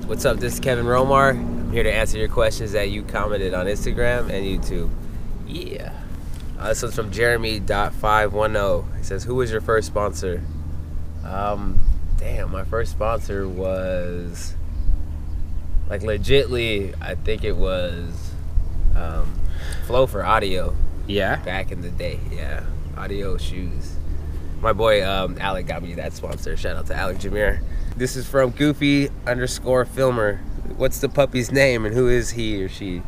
What's up? This is Kevin Romar. I'm here to answer your questions that you commented on Instagram and YouTube. Yeah. This one's from Jeremy.510. He says, who was your first sponsor? Damn, my first sponsor was, like, legitly, I think it was Flow for audio. Yeah. Back in the day, yeah. Audio shoes. My boy Alec got me that sponsor. Shout out to Alec Jameer. This is from Goofy_filmer. What's the puppy's name and who is he or she?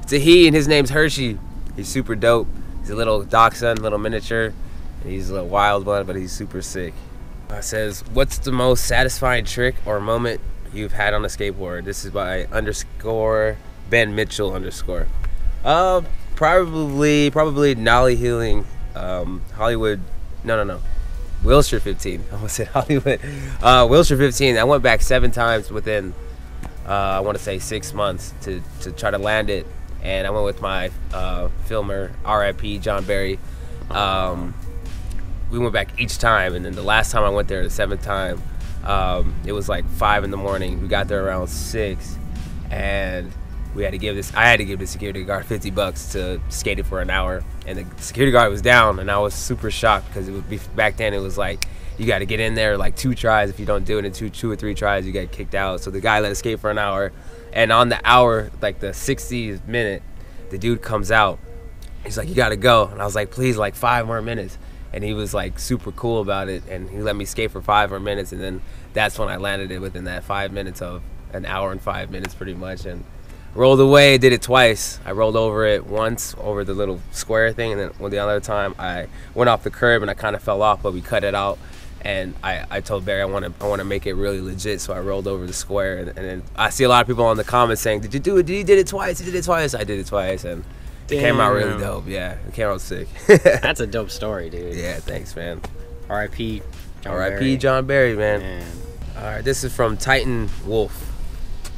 It's a he and his name's Hershey. He's super dope. He's a little dachshund, little miniature. And he's a little wild one, but he's super sick. It says, what's the most satisfying trick or moment you've had on a skateboard? This is by _Ben Mitchell _. Probably nollie healing Hollywood. No. Wilshire 15. I almost said Hollywood. Wilshire 15. I went back 7 times within, I want to say 6 months to try to land it. And I went with my filmer, RIP John Berry. We went back each time, and then the last time I went there, the 7th time, it was like 5 in the morning. We got there around 6, and I had to give the security guard $50 to skate it for an hour, and the security guard was down, and I was super shocked because it would be back then. It was like you got to get in there like 2 tries. If you don't do it in two or 3 tries, you get kicked out. So the guy let us skate for an hour, and on the hour, like the 60th minute, the dude comes out. He's like, "You got to go," and I was like, "Please, like 5 more minutes." And he was like super cool about it, and he let me skate for 5 more minutes, and then that's when I landed it within that 5 minutes of an hour and 5 minutes, pretty much, and rolled away. Did it twice. I rolled over it once over the little square thing, and then the other time I went off the curb and I kind of fell off, but we cut it out. And I told Barry I want to make it really legit, so I rolled over the square. And then I see a lot of people in the comments saying, "Did you do it? He did it twice. He did it twice." I did it twice, and it came out really dope. Yeah, it came out sick. That's a dope story, dude. Yeah, thanks, man. R.I.P. John Berry, man. All right, this is from Titan Wolf.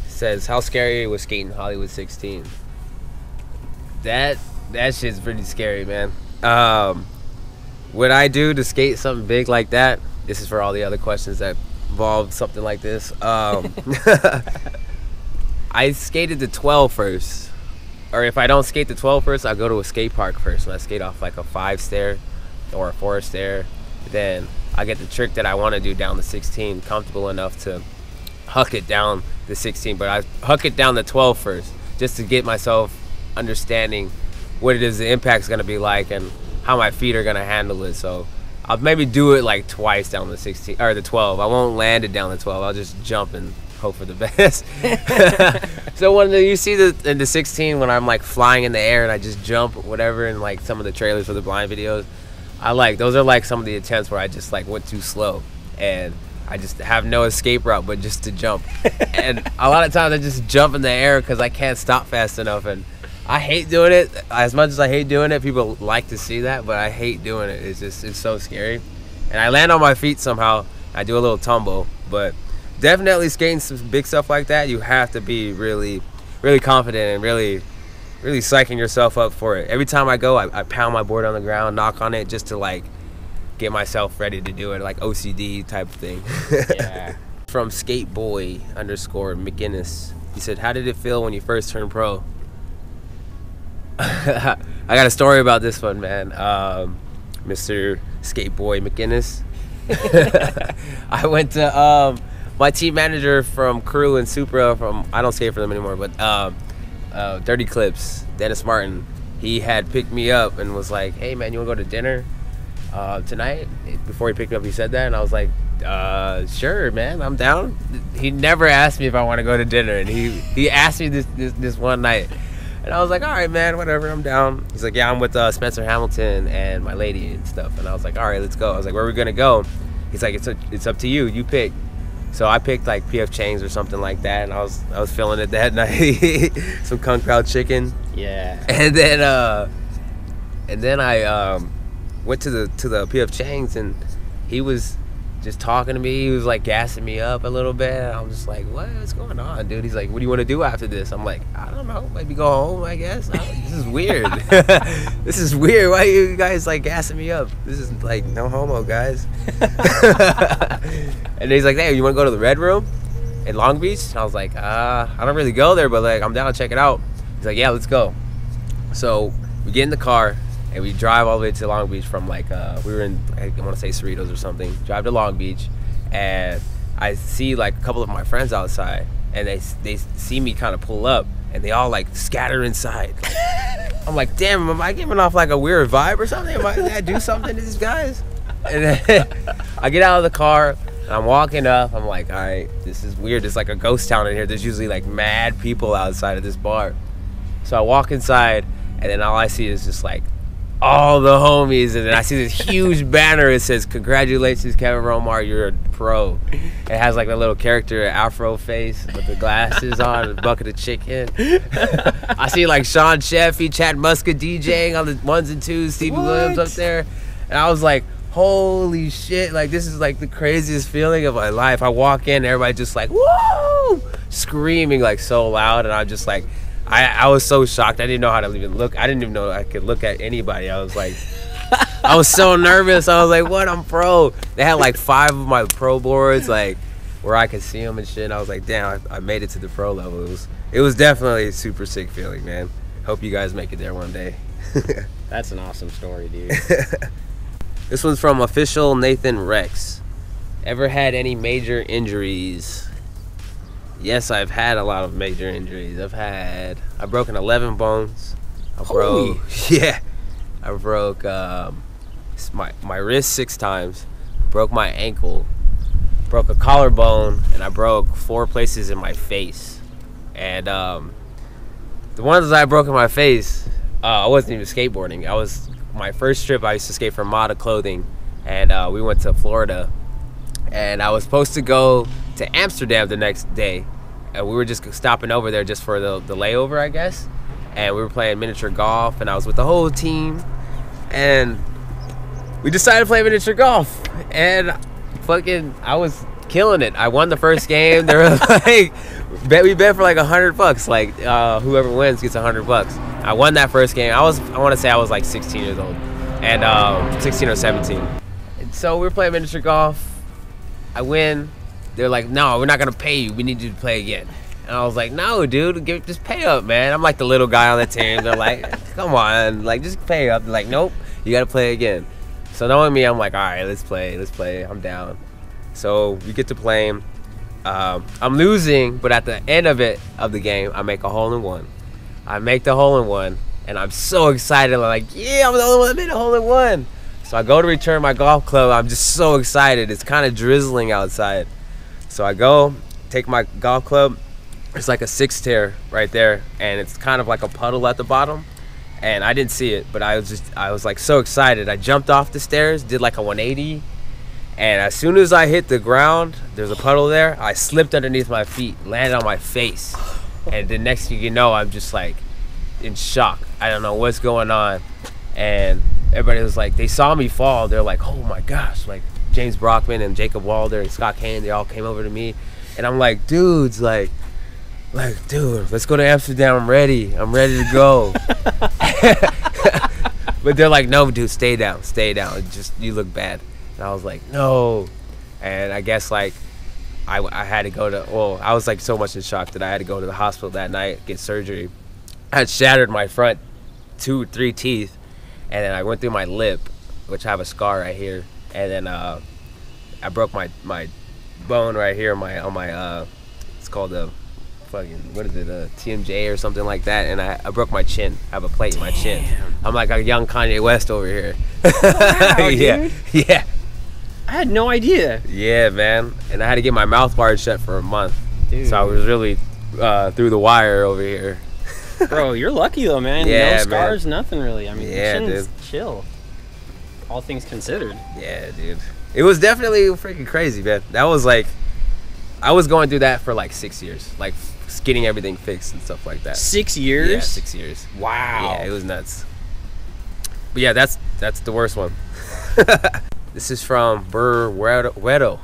Says, how scary was skating Hollywood 16? That shit's pretty scary, man. What I do to skate something big like that, this is for all the other questions that involve something like this. I skated the 12 first. Or if I don't skate the 12 first, I'll go to a skate park first. And I skate off like a 5 stair or a 4 stair. Then I get the trick that I want to do down the 16, comfortable enough to huck it down the 16, but I huck it down the 12 first, just to get myself understanding what it is the impact's gonna be like and how my feet are gonna handle it. So I'll maybe do it like twice down the 16 or the 12. I won't land it down the 12. I'll just jump and hope for the best. So when you see in the 16 when I'm like flying in the air and I just jump or whatever, and like some of the trailers for the blind videos, those are like some of the attempts where I just like went too slow and I just have no escape route but just to jump. And a lot of times I just jump in the air because I can't stop fast enough, and I hate doing it. As much as I hate doing it, people like to see that, but I hate doing it. It's so scary. And I land on my feet somehow. I do a little tumble, but definitely skating some big stuff like that, you have to be really, really confident and really psyching yourself up for it. Every time I go, I pound my board on the ground, knock on it, just to like get myself ready to do it, like OCD type of thing. Yeah. From Skateboy_McGinnis. He said, how did it feel when you first turned pro? I got a story about this one, man. Mr. Skateboy McGinnis. I went to my team manager from Crew and Supra I don't skate for them anymore, but Dirty Clips, Dennis Martin. He had picked me up and was like, hey man, you wanna go to dinner tonight? Before he picked me up, he said that, and I was like, sure man, I'm down. He never asked me if I want to go to dinner, and he asked me this one night, and I was like, all right man, whatever, I'm down. He's like, yeah, I'm with Spencer Hamilton and my lady and stuff. And I was like, all right, let's go. I was like, where are we gonna go? He's like, it's up to you, you pick. So I picked like PF Chang's or something like that, and I was feeling it that night. Some Kung Pao chicken. Yeah. And then I went to the PF Chang's, and he was just talking to me. He was like gassing me up a little bit. I'm just like, what's going on, dude? He's like, what do you want to do after this? I'm like, I don't know, maybe go home, I guess. This is weird. This is weird. Why are you guys like gassing me up? This is like no homo, guys. And he's like, hey, you want to go to the red room? in Long Beach? And I was like, I don't really go there, but like I'm down to check it out. He's like, yeah, let's go. So we get in the car and we drive all the way to Long Beach from like we were in, I want to say Cerritos or something. Drive to Long Beach, and I see like a couple of my friends outside, and they see me kind of pull up, and they all like scatter inside. I'm like, damn, am I giving off like a weird vibe or something? Did I do something to these guys? And then I get out of the car, and I'm walking up. I'm like, all right, this is weird. It's like a ghost town in here. There's usually like mad people outside of this bar. So I walk inside, and then all I see is just like all the homies, and then I see this huge banner. It says, congratulations, Kevin Romar, you're a pro. It has like a little character, afro face with the glasses on, a bucket of chicken. I see like Sean Sheffy, Chad Muska DJing on the 1s and 2s, Stevie Williams up there. And I was like, holy shit, like this is like the craziest feeling of my life. I walk in, everybody just like, woo, screaming like so loud, and I'm just like, I was so shocked. I didn't know how to even look. I didn't even know I could look at anybody. I was like, I was so nervous. I was like, what? I'm pro. They had like 5 of my pro boards, like where I could see them and shit. And I was like, damn, I made it to the pro level. It was definitely a super sick feeling, man. Hope you guys make it there one day. That's an awesome story, dude. This one's from official Nathan Rex. Ever had any major injuries? Yes, I've had a lot of major injuries. I've broken 11 bones. I broke my wrist 6 times, broke my ankle, broke a collarbone, and I broke 4 places in my face. And the ones that I broke in my face, I wasn't even skateboarding. My first trip, I used to skate for Mata Clothing, and we went to Florida, and I was supposed to go to Amsterdam the next day, and we were just stopping over there just for the layover, I guess. And we were playing miniature golf, and I was with the whole team, and we decided to play miniature golf, and I was killing it. I won the first game. They were like, we bet for like $100, like whoever wins gets $100. I won that first game. I want to say I was like 16 years old, and 16 or 17. And so we were playing miniature golf. I win. They're like, no, we're not gonna pay you. We need you to play again. And I was like, no, dude, just pay up, man. I'm like the little guy on the team. They're like, come on, like just pay up. They're like, nope, you gotta play again. So knowing me, I'm like, all right, let's play. I'm down. So we get to playing. I'm losing, but at the end of the game, I make a hole-in-one. I make the hole-in-one, and I'm so excited. I'm like, yeah, I'm the only one that made a hole-in-one. So I go to return my golf club. I'm just so excited. It's kind of drizzling outside. So I go, take my golf club. There's like a 6-tier right there, and it's kind of like a puddle at the bottom. And I didn't see it, but I was like so excited. I jumped off the stairs, did like a 180. And as soon as I hit the ground, there's a puddle there. I slipped underneath my feet, landed on my face. And the next thing you know, I'm just like in shock. I don't know what's going on. And everybody was like, they saw me fall. They're like, oh my gosh. Like James Brockman and Jacob Walder and Scott Kane, they all came over to me. And I'm like, dudes, like, dude, let's go to Amsterdam. I'm ready to go. But they're like, no, dude, stay down. Just, you look bad. And I was like, no. And I guess like I had to go to, well, I was like so much in shock that I had to go to the hospital that night, get surgery. I had shattered my front 2-3 teeth, and then I went through my lip, which I have a scar right here, and then I broke my bone right here on my it's called a fucking, what is it, a TMJ or something like that, and I broke my chin. I have a plate in my chin. I'm like a young Kanye West over here. Wow, yeah, dude. yeah. I had no idea. Yeah, man. And I had to get my mouth wired shut for a month. Dude. So I was really through the wire over here. Bro, you're lucky though, man. Yeah, no scars, man. Nothing really. I mean, Yeah, your chin's dude. chill. All things considered. Yeah, dude. It was definitely freaking crazy, man. That was like, I was going through that for like 6 years. Like getting everything fixed and stuff like that. 6 years? Yeah, 6 years. Wow. Yeah, it was nuts. But yeah, that's the worst one. This is from Berrics.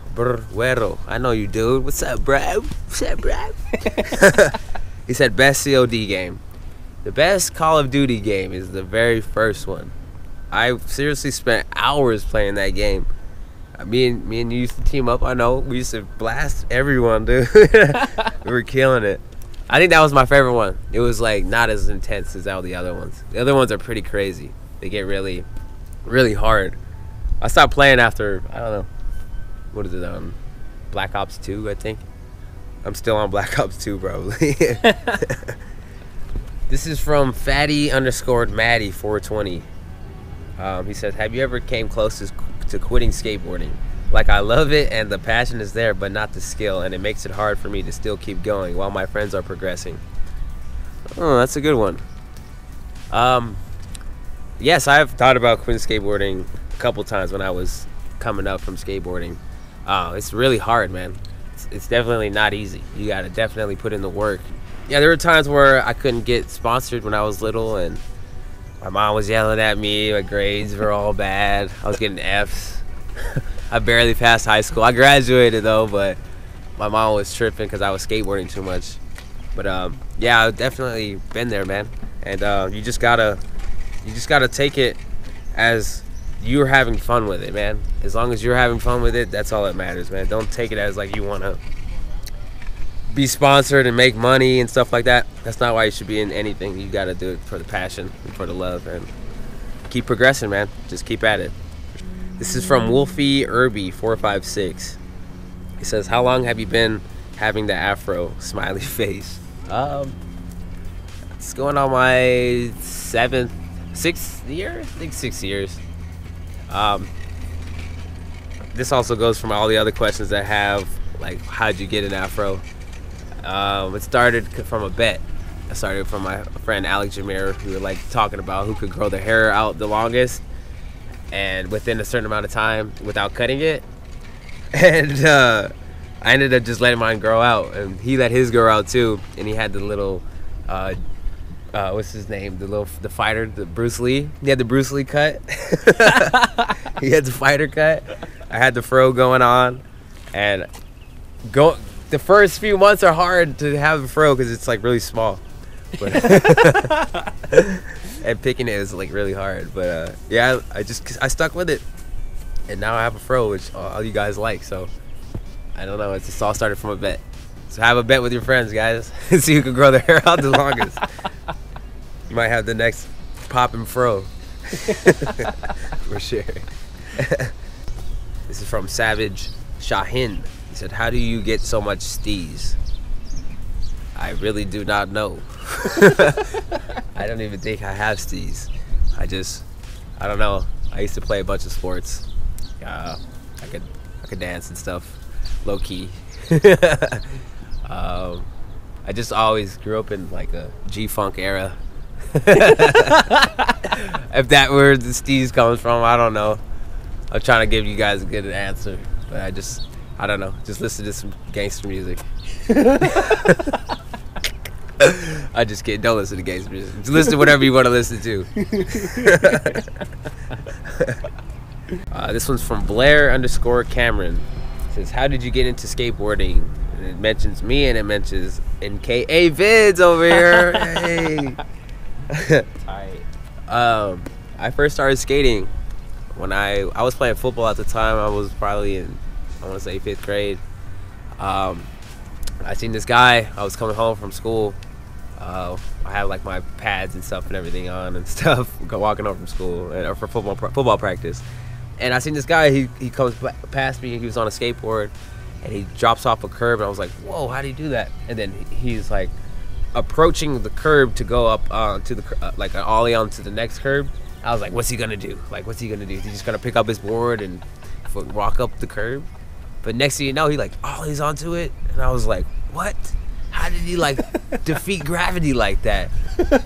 I know you, dude. What's up, bro? He said, best COD game. The best Call of Duty game is the very first one. I seriously spent hours playing that game. Me and you used to team up. I know we used to blast everyone, dude. We were killing it. I think that was my favorite one. It was like not as intense as all the other ones. The other ones are pretty crazy. They get really, really hard. I stopped playing after, I don't know, what is it, Black Ops 2, I think. I'm still on Black Ops 2, probably. This is from Fatty_Maddie420. He says, have you ever came close to quitting skateboarding? Like, I love it and the passion is there, but not the skill, and it makes it hard for me to still keep going while my friends are progressing. Oh, that's a good one. Yes, I've thought about quitting skateboarding a couple times when I was coming up from skateboarding. It's really hard, man. It's definitely not easy. You gotta definitely put in the work. Yeah, there were times where I couldn't get sponsored when I was little, and my mom was yelling at me. My grades were all bad. I was getting Fs. I barely passed high school. I graduated though, but my mom was tripping because I was skateboarding too much. But yeah, I've definitely been there, man. And you just gotta take it as you're having fun with it, man. As long as you're having fun with it, that's all that matters, man. Don't take it as like you wanna be sponsored and make money and stuff like that. That's not why you should be in anything. You gotta do it for the passion and for the love, and keep progressing, man. Just keep at it. This is from Wolfie Irby 456. He says, how long have you been having the afro? Smiley face. It's going on my sixth year? I think 6 years. This also goes from all the other questions that have, like, how'd you get an afro? It started from a bet. I started from my friend Alex Jameer, who were like talking about who could grow their hair out the longest and within a certain amount of time without cutting it. And I ended up just letting mine grow out, and he let his grow out too. And he had the little what's his name, the fighter, the Bruce Lee. He had the Bruce Lee cut. He had the fighter cut. I had the fro going on, and the first few months are hard to have a fro because it's like really small, but and picking it is like really hard. But yeah, I stuck with it, and now I have a fro, which all you guys like. So I don't know, it's just all started from a bet. So have a bet with your friends, guys, and see who can grow their hair out the longest. You might have the next poppin' fro. For sure. This is from Savage Shahin. He said, how do you get so much steez? I really do not know. I don't even think I have steez. I don't know. I used to play a bunch of sports. I could dance and stuff, low key. I just always grew up in like a G-Funk era. If that where the steez comes from, I don't know. I'm trying to give you guys a good answer, but I don't know. Just listen to some gangster music. I just kidding. Don't listen to gangster music. Just listen to whatever you want to listen to. This one's from Blair_Cameron. It says, how did you get into skateboarding? And it mentions me, and it mentions NKA Vids over here. Hey. I first started skating when I was playing football at the time. I was probably in, I want to say, 5th grade. I seen this guy. I was coming home from school. I had like my pads and stuff and everything on and stuff, walking home from school or for football practice. And I seen this guy. He comes past me. He was on a skateboard, and he drops off a curb. And I was like, "Whoa, how do you do that?" And then he's like approaching the curb to go up to the like an ollie onto the next curb. I was like, "What's he gonna do? Like, what's he gonna do? He's just gonna pick up his board and walk up the curb?" But next thing you know, he like ollies onto it, and I was like, "What? How did he like defeat gravity like that?"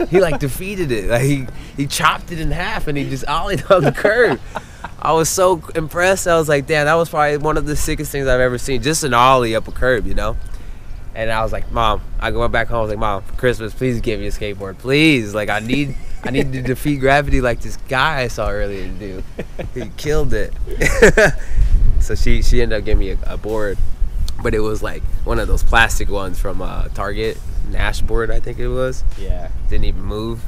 He like defeated it. Like he chopped it in half, and he just ollied on the curb. I was so impressed. I was like, damn, that was probably one of the sickest things I've ever seen. Just an ollie up a curb, you know? And I was like, Mom, I went back home. I was like, Mom, for Christmas, please give me a skateboard. Please. Like, I need to defeat gravity like this guy I saw earlier do. He killed it. So she ended up giving me a board. But it was like one of those plastic ones from Target. Nash board, I think it was. Yeah. Didn't even move.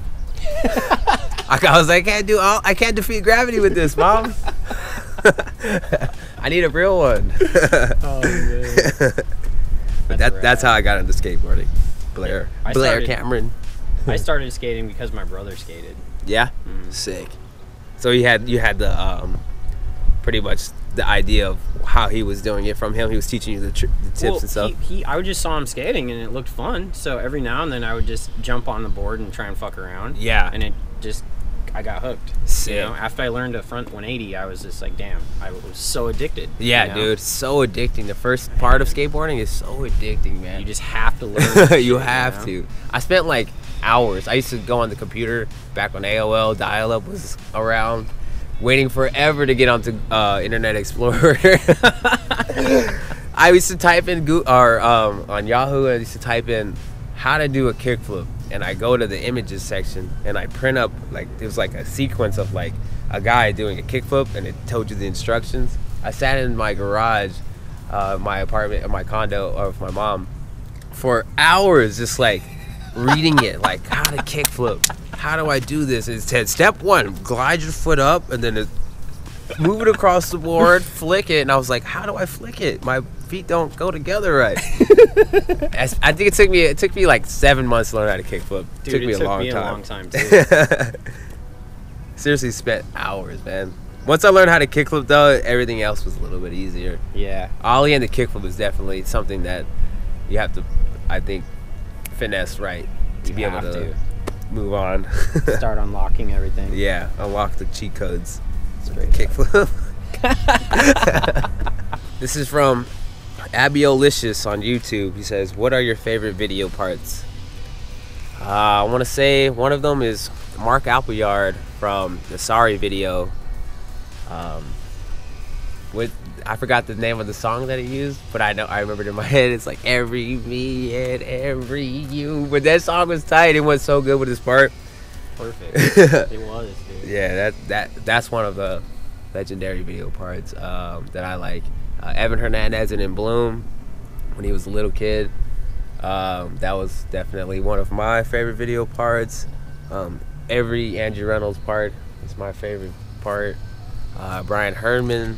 I was like, I can't defeat gravity with this, Mom. I need a real one. Oh man. But that's how I got into skateboarding. Blair Cameron. I started skating because my brother skated. Yeah, sick. So you had the pretty much the idea of how he was doing it from him. He was teaching you the tips and stuff. I just saw him skating and it looked fun. So every now and then I would just jump on the board and try and fuck around. Yeah, and I got hooked. Sick. You know, after I learned a front 180, I was just like, damn, I was so addicted. Yeah, you know? dude, so addicting. The first part of skateboarding is so addicting, man. You just have to learn. You have to. I spent like hours. I used to go on the computer back when AOL dial-up was around, waiting forever to get onto Internet Explorer. I used to type in on Yahoo. I used to type in how to do a kickflip, and I go to the images section and I print up, like, it was like a sequence of like a guy doing a kickflip, and it told you the instructions. I sat in my garage, my apartment, my condo of my mom, for hours, just like reading it, like how to kickflip. How do I do this? It said step 1, glide your foot up, and then move it across the board, flick it. And I was like, how do I flick it? My feet don't go together right. I think it took me like 7 months to learn how to kickflip. Dude, it took me a long time too. Seriously, spent hours, man. Once I learned how to kickflip, though, everything else was a little bit easier. Yeah. Ollie and the kickflip is definitely something that you have to, I think, finesse right to be able to move on. Start unlocking everything. Yeah, unlock the cheat codes. Straight Kickflip. This is from Abiolicious on YouTube. He says, what are your favorite video parts? I want to say one of them is Mark Appleyard from the Sorry video. I forgot the name of the song that he used, but I remembered in my head. It's like every me and every you. But that song was tight. It went so good with his part. Perfect. It was, dude. Yeah, that's one of the legendary video parts that I like. Evan Hernandez and In Bloom when he was a little kid. That was definitely one of my favorite video parts. Every Andrew Reynolds part is my favorite part. Brian Herman.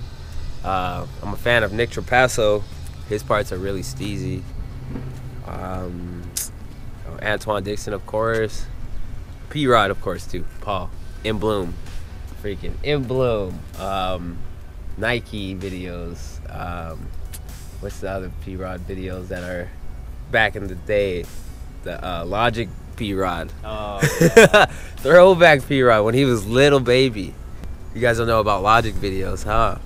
I'm a fan of Nick Trapasso. His parts are really steezy. Antoine Dixon, of course. P-Rod, of course, too. Paul. In Bloom. Freaking In Bloom. Nike videos. What's the other P-Rod videos that are back in the day? The Logic P-Rod. Oh, yeah. Throwback P-Rod when he was little baby. You guys don't know about Logic videos, huh?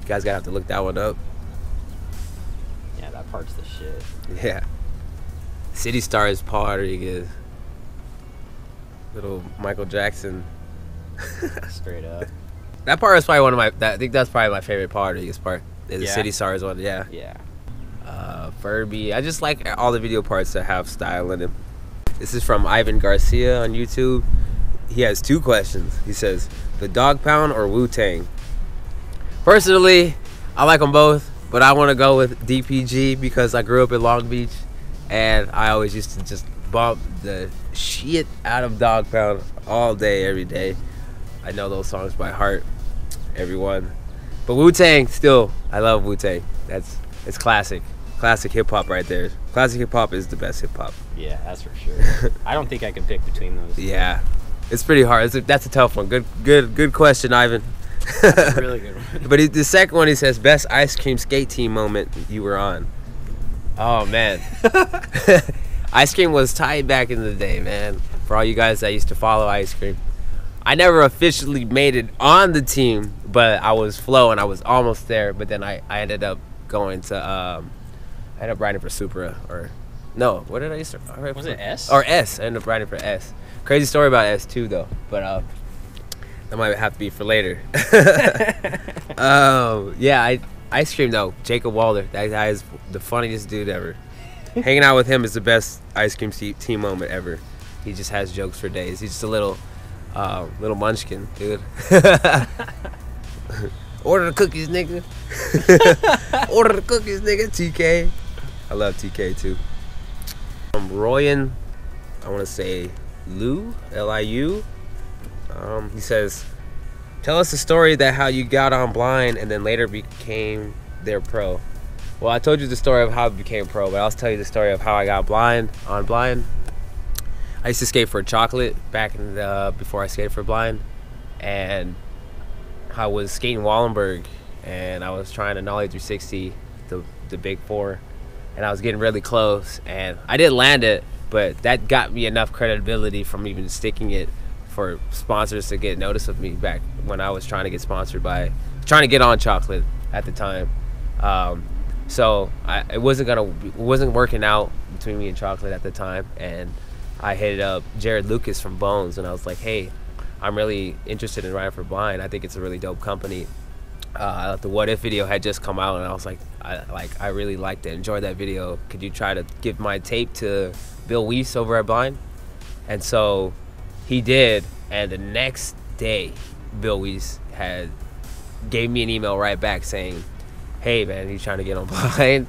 You guys gotta have to look that one up. Yeah, that part's the shit. Yeah. City Stars, Paul Rodriguez. Little Michael Jackson. Straight up. That part is probably one of my. I think that's probably my favorite Paul Rodriguez part. Is the City Stars one? Yeah. Yeah. Furby. I just like all the video parts that have style in them. This is from Ivan Garcia on YouTube. He has 2 questions. He says, the Dog Pound or Wu-Tang? Personally, I like them both, but I want to go with DPG because I grew up in Long Beach, and I always used to just bump the shit out of Dog Pound all day, every day. I know those songs by heart, everyone. But Wu-Tang, still, I love Wu-Tang. It's classic. Classic hip-hop right there. Classic hip-hop is the best hip-hop. Yeah, that's for sure. I don't think I can pick between those. Yeah. It's pretty hard. That's a tough one. Good question, Ivan. That's a really good one. But the second one, he says, best ice cream skate team moment you were on. Oh, man. Ice cream was tight back in the day, man. For all you guys that used to follow ice cream. I never officially made it on the team, but I was flowing. I was almost there, but then I ended up going to, I ended up riding for Supra, or, no, what did I used to ride? Was it S? Or S. I ended up riding for S. Crazy story about S too, though, but that might have to be for later. Yeah, ice cream though. Jacob Walder, that guy is the funniest dude ever. Hanging out with him is the best ice cream team moment ever. He just has jokes for days. He's just a little munchkin, dude. Order the cookies, nigga. Order the cookies, nigga. TK. I love TK too. Royan, I want to say Liu, Liu. He says, Tell us the story that how you got on blind and then later became their pro. Well, I told you the story of how I became pro, but I'll tell you the story of how I got on blind. I used to skate for Chocolate back in the, before I skated for blind, and I was skating Wallenberg, and I was trying to nollie 360, the big four, and I was getting really close, and I didn't land it, but that got me enough credibility from even sticking it for sponsors to get notice of me back when I was trying to get sponsored by, trying to get on Chocolate at the time. So it wasn't working out between me and Chocolate at the time, and I hit up Jared Lucas from Bones, and I was like, hey, I'm really interested in riding for blind. I think it's a really dope company. The What If video had just come out, and I was like, I really liked it, enjoyed that video. Could you try to give my tape to Bill Weiss over at Blind? And so he did, and the next day, Bill Weiss gave me an email right back saying, hey man, he's trying to get on Blind.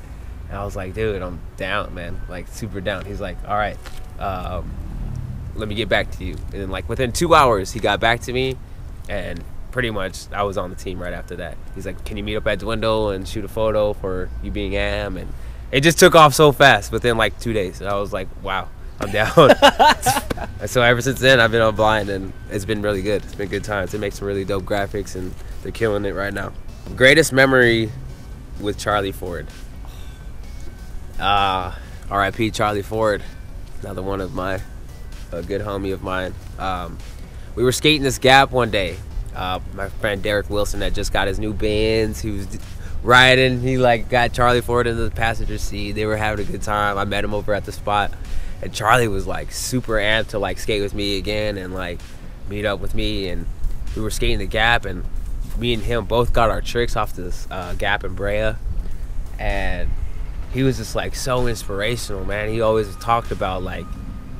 And I was like, dude, I'm down, man, like super down. He's like, all right, let me get back to you. And then like within 2 hours, he got back to me, and pretty much I was on the team right after that. He's like, can you meet up at Dwindle and shoot a photo for you being Am? And it just took off so fast within like 2 days. And I was like, wow, I'm down. And so ever since then, I've been on Blind, and it's been really good. It's been good times. They make some really dope graphics, and they're killing it right now. Greatest memory with Charlie Ford. R.I.P. Charlie Ford, another one of a good homie of mine. We were skating this gap one day. My friend Derek Wilson had just got his new Benz. He was riding. He like got Charlie Ford into the passenger seat. They were having a good time. I met him over at the spot, and Charlie was like super amped to like skate with me again and like meet up with me. And we were skating the gap, and me and him both got our tricks off this gap in Brea, and he was just like so inspirational, man. He always talked about like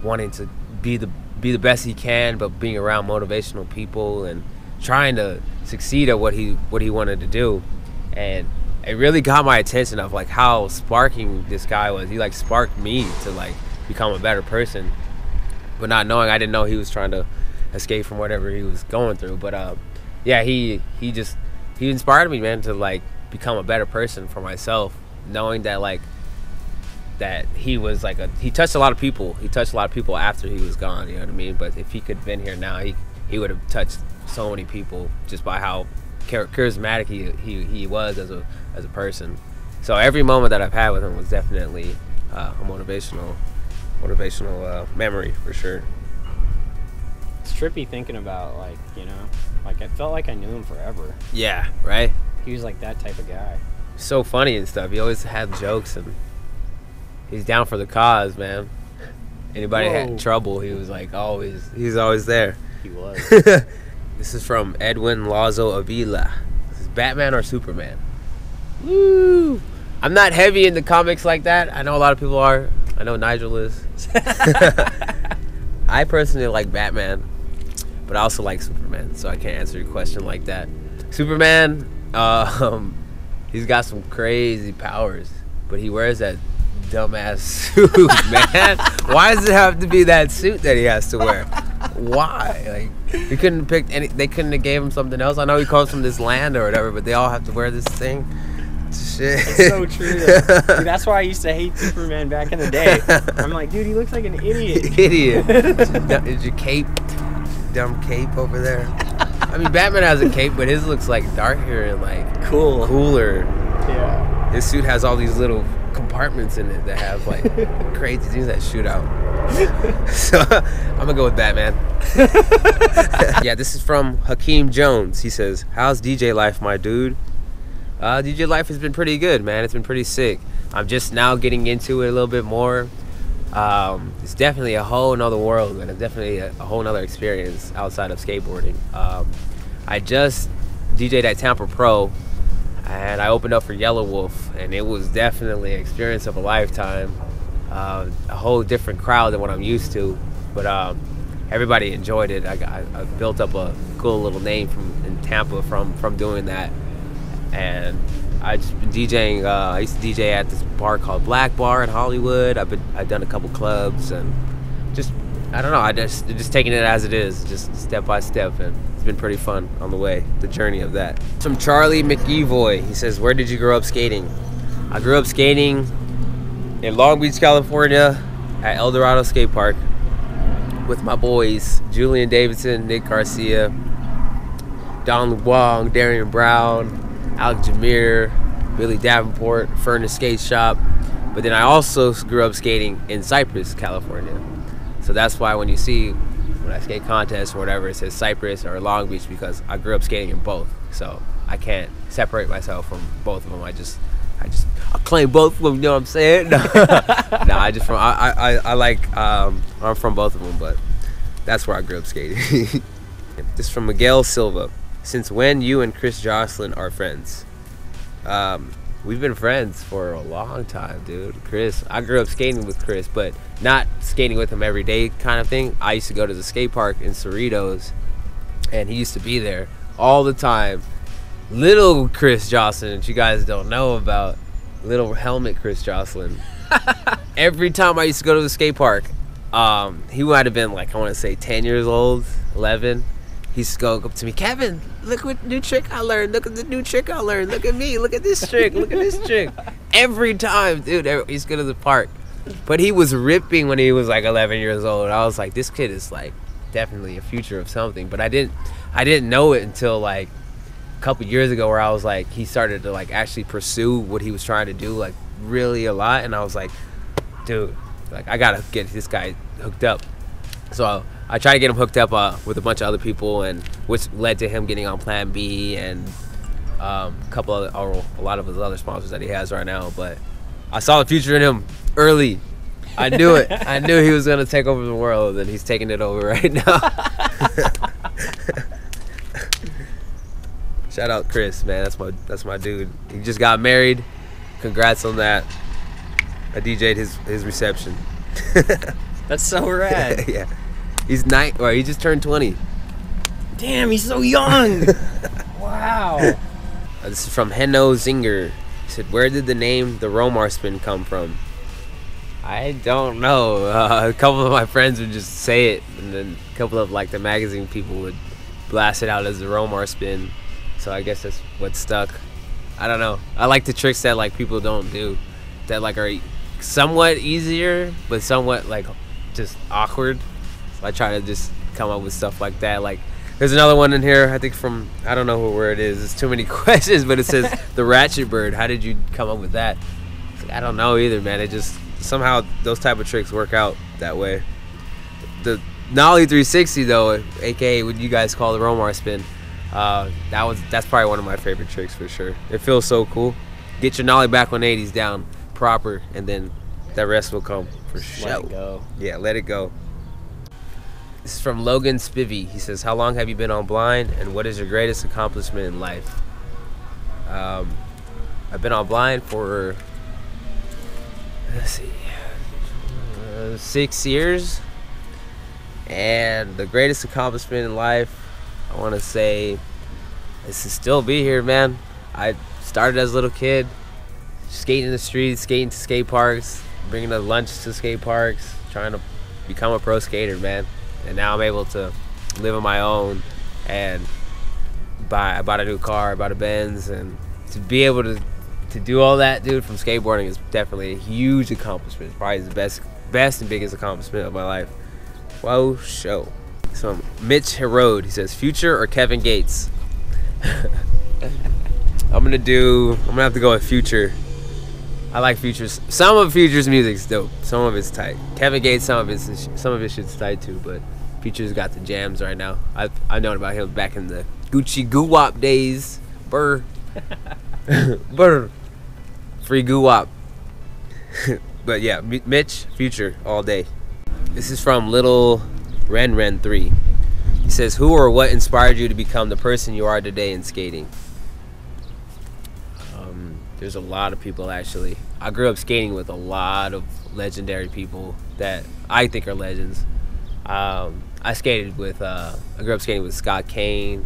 wanting to be the best he can, but being around motivational people and trying to succeed at what he wanted to do. And it really got my attention of like how sparking this guy was. He like sparked me to like become a better person, but not knowing, I didn't know he was trying to escape from whatever he was going through. But yeah, he inspired me, man, to like become a better person for myself, knowing that like that he was like he touched a lot of people. He touched a lot of people after he was gone, you know what I mean? But if he could have been here now, he would have touched so many people just by how charismatic he was as a person. So every moment that I've had with him was definitely a motivational memory for sure. It's trippy thinking about, like, you know, like I felt like I knew him forever. Yeah, right? He was like that type of guy. So funny and stuff. He always had jokes, and he's down for the cause, man. Anybody had trouble, he was like he's always there. He was. This is from Edwin Lazo Avila. This is Batman or Superman? Woo! I'm not heavy into comics like that. I know a lot of people are. I know Nigel is. I personally like Batman, but I also like Superman, so I can't answer your question like that. Superman, he's got some crazy powers, but he wears that dumbass suit, man. Why does it have to be that suit that he has to wear? Why? Like, he couldn't have picked any. They couldn't have gave him something else. I know he comes from this land or whatever, but they all have to wear this thing. Shit. It's so true. Dude, that's why I used to hate Superman back in the day. I'm like, dude, he looks like an idiot. Is your cape, dumb cape over there? I mean, Batman has a cape, but his looks like darker and like cooler. Yeah. His suit has all these little compartments in it that have like crazy things that shoot out. So I'm gonna go with Batman. Yeah, this is from Hakeem Jones. He says, how's DJ life, my dude? DJ life has been pretty good, man. It's been pretty sick. I'm just now getting into it a little bit more. It's definitely a whole nother world, man. It's definitely a whole nother experience outside of skateboarding. I just DJ'd at Tampa Pro, and I opened up for Yellow Wolf, and it was definitely an experience of a lifetime. A whole different crowd than what I'm used to, but everybody enjoyed it. I built up a cool little name in Tampa from doing that. And I just been DJing. I used to DJ at this bar called Black Bar in Hollywood. I've done a couple clubs, and just I don't know. I just taking it as it is, just step by step, and it's been pretty fun on the way, the journey of that. From Charlie McEvoy, he says, "Where did you grow up skating?" I grew up skating in Long Beach, California, at El Dorado Skate Park with my boys Julian Davidson, Nick Garcia, Don Wong, Darian Brown, Alex Jameer, Billy Davenport, Furnace Skate Shop. But then I also grew up skating in Cypress, California. So that's why when you see, when I skate contests or whatever, it says Cypress or Long Beach, because I grew up skating in both. So I can't separate myself from both of them. I claim both of them, you know what I'm saying? No, I'm from both of them, but that's where I grew up skating. This is from Miguel Silva. Since when you and Chris Jocelyn are friends? We've been friends for a long time, dude. Chris, I grew up skating with Chris, but not skating with him every day kind of thing. I used to go to the skate park in Cerritos, and he used to be there all the time. Little Chris Jocelyn, that you guys don't know about, little helmet Chris Jocelyn. Every time I used to go to the skate park, he might have been like, I want to say 10 years old, 11. He used to go up to me, "Kevin, look what new trick I learned. Look at the new trick I learned. Look at me. Look at this trick. Look at this trick." Every time, dude, he's go to the park. But he was ripping when he was like 11 years old. I was like, this kid is like definitely a future of something. But I didn't know it until like a couple years ago, where I was like, he started to like actually pursue what he was trying to do like really a lot. And I was like, dude, like I gotta get this guy hooked up. So I tried to get him hooked up with a bunch of other people, and which led to him getting on Plan B and a lot of his other sponsors that he has right now. But I saw the future in him early. I knew it. I knew he was gonna take over the world, and he's taking it over right now. Shout out Chris, man. That's my dude. He just got married. Congrats on that. I DJ'd his reception. That's so rad. Yeah. He just turned 20. Damn, he's so young. Wow. This is from Heno Zinger. He said, "Where did the name the Romar spin come from?" I don't know. A couple of my friends would just say it, and then a couple of like the magazine people would blast it out as the Romar spin. So I guess that's what stuck. I don't know. I like the tricks that like people don't do, that like are somewhat easier, but somewhat like just awkward. So I try to just come up with stuff like that. Like there's another one in here, I think from, I don't know where it is. It's too many questions, but it says the Ratchet Bird. How did you come up with that? Like, I don't know either, man. It just somehow those type of tricks work out that way. The Nollie 360 though, aka what you guys call the Romar spin, that's probably one of my favorite tricks for sure. It feels so cool. Get your Nollie back 180s down proper, and then that rest will come for sure. Let it go. Yeah, let it go. This is from Logan Spivey. He says, "How long have you been on blind, and what is your greatest accomplishment in life?" I've been on blind for, let's see, 6 years, and the greatest accomplishment in life, I want to say, is to still be here, man. I started as a little kid, skating in the streets, skating to skate parks, bringing the lunch to skate parks, trying to become a pro skater, man. And now I'm able to live on my own, and I bought a new car, I bought a Benz, and to be able to do all that, dude, from skateboarding is definitely a huge accomplishment. It's probably the best and biggest accomplishment of my life. Whoa, show. So Mitch Herode, he says, "Future or Kevin Gates?" I'm gonna have to go with Future. I like Future's. Some of Future's music's dope. Some of it's tight. Kevin Gates, some of his shit's tight too, but Future's got the jams right now. I've known about him back in the Gucci Goo Wop days. Brr. Brr. Free Goo Wop. But yeah, Mitch, Future, all day. This is from Little Ren 3. He says, "Who or what inspired you to become the person you are today in skating?" There's a lot of people, actually. I grew up skating with a lot of legendary people that I think are legends. I grew up skating with Scott Kane,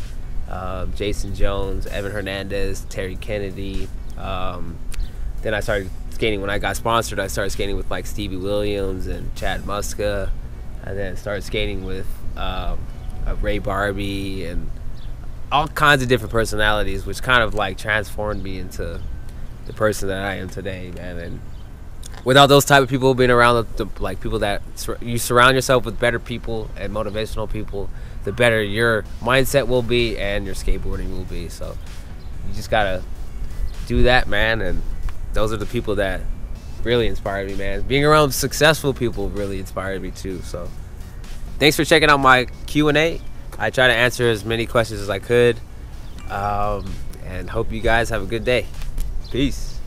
Jason Jones, Evan Hernandez, Terry Kennedy. Then I started skating, when I got sponsored, I started skating with like Stevie Williams and Chad Muska. and then started skating with a Ray Barbie and all kinds of different personalities, which kind of like transformed me into the person that I am today, man. And without those type of people being around, like people that you surround yourself with better people and motivational people, the better your mindset will be and your skateboarding will be. So you just gotta do that, man. And those are the people that really inspired me, man. Being around successful people really inspired me too. So thanks for checking out my Q&A. I try to answer as many questions as I could, and hope you guys have a good day. Peace.